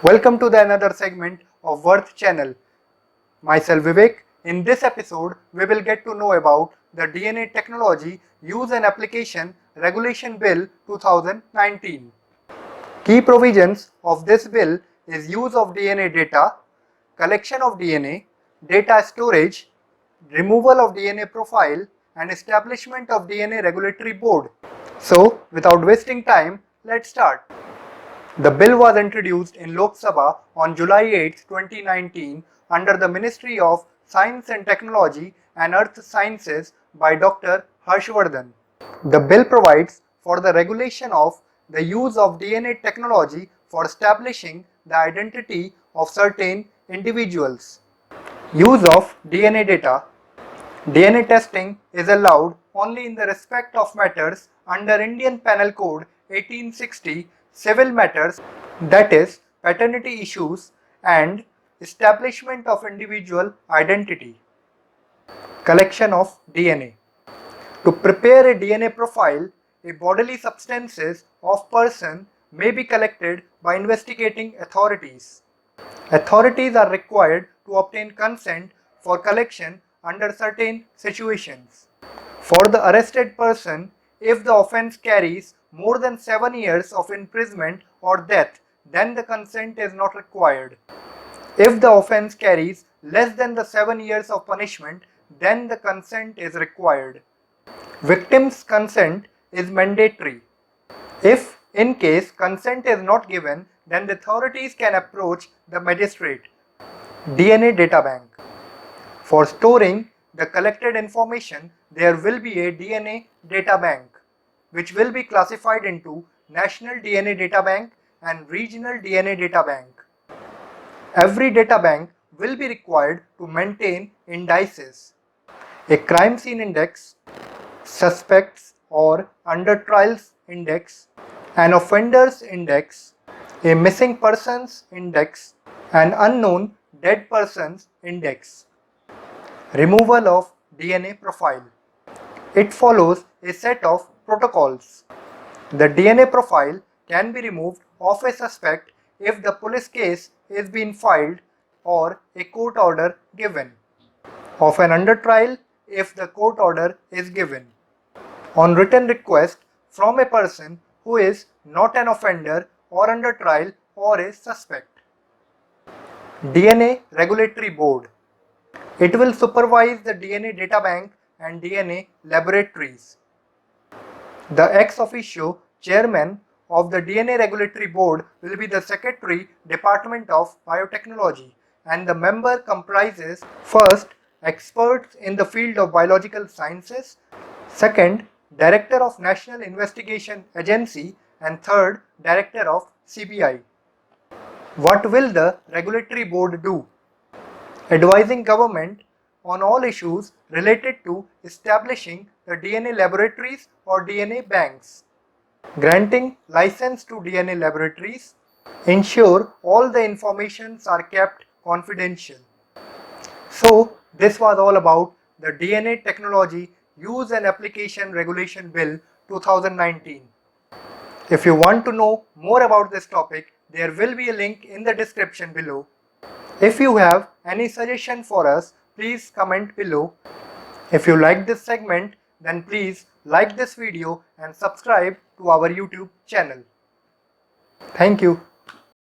Welcome to the another segment of Worth channel. Myself Vivek. In this episode, we will get to know about the DNA Technology Use and Application Regulation Bill 2019. Key provisions of this bill is use of DNA data, collection of DNA, data storage, removal of DNA profile, and establishment of DNA Regulatory Board. So, without wasting time, let's start. The bill was introduced in Lok Sabha on July 8, 2019 under the Ministry of Science and Technology and Earth Sciences by Dr. Harshvardhan. The bill provides for the regulation of the use of DNA technology for establishing the identity of certain individuals. Use of DNA data. DNA testing is allowed only in the respect of matters under Indian Penal Code 1860, civil matters, that is, paternity issues and establishment of individual identity. Collection of DNA. To prepare a DNA profile, a bodily substances of person may be collected by investigating authorities. Authorities are required to obtain consent for collection under certain situations. For the arrested person, if the offence carries more than 7 years of imprisonment or death, then the consent is not required. If the offence carries less than the 7 years of punishment, then the consent is required. Victim's consent is mandatory. If in case consent is not given, then the authorities can approach the magistrate. DNA Data Bank. For storing the collected information, there will be a DNA Data Bank, which will be classified into National DNA Data Bank and Regional DNA Data Bank. Every data bank will be required to maintain indices, a crime scene index, suspects or under trials index, an offenders index, a missing persons index, an unknown dead persons index. Removal of DNA profile. It follows a set of protocols. The DNA profile can be removed of a suspect if the police case is being filed or a court order given. Of an under trial if the court order is given. On written request from a person who is not an offender or under trial or a suspect. DNA Regulatory Board. It will supervise the DNA data bank and DNA laboratories. The ex officio chairman of the DNA Regulatory Board will be the Secretary, Department of Biotechnology, and the member comprises first, experts in the field of biological sciences, second, Director of National Investigation Agency, and third, Director of CBI. What will the Regulatory Board do? Advising government on all issues related to establishing the DNA laboratories or DNA banks, granting license to DNA laboratories, ensure all the informations are kept confidential. So, this was all about the DNA Technology Use and Application Regulation Bill 2019. If you want to know more about this topic, there will be a link in the description below. If you have any suggestion for us, please comment below. If you like this segment, then please like this video and subscribe to our YouTube channel. Thank you.